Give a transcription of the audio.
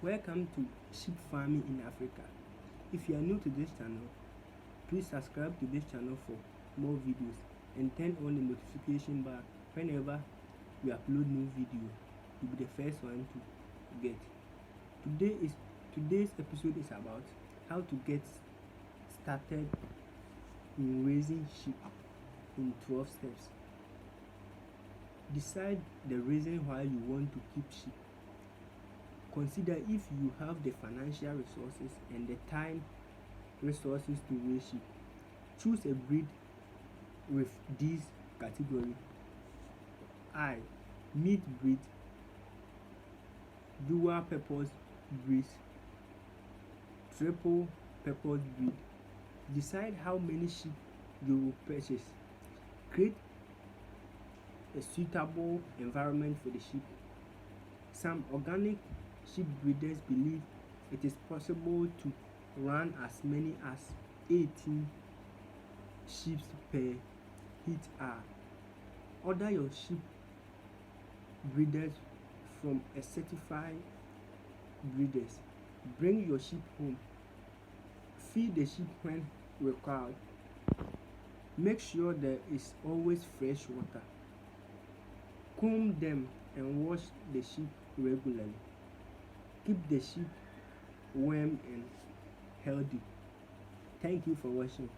Welcome to sheep farming in Africa. If you are new to this channel, please subscribe to this channel for more videos and turn on the notification bar. Whenever we upload new video, you'll be the first one to get. Today's episode is about how to get started in raising sheep in 12 steps. Decide the reason why you want to keep sheep. Consider if you have the financial resources and the time resources to raise sheep. Choose a breed with these categories: meat breed, dual purpose breeds, triple purpose breed. Decide how many sheep you will purchase. Create a suitable environment for the sheep. Some organic sheep breeders believe it is possible to run as many as 18 sheep per hectare. Order your sheep breeders from a certified breeders. Bring your sheep home. Feed the sheep when required. Make sure there is always fresh water. Comb them and wash the sheep regularly. Keep the sheep warm and healthy. Thank you for watching.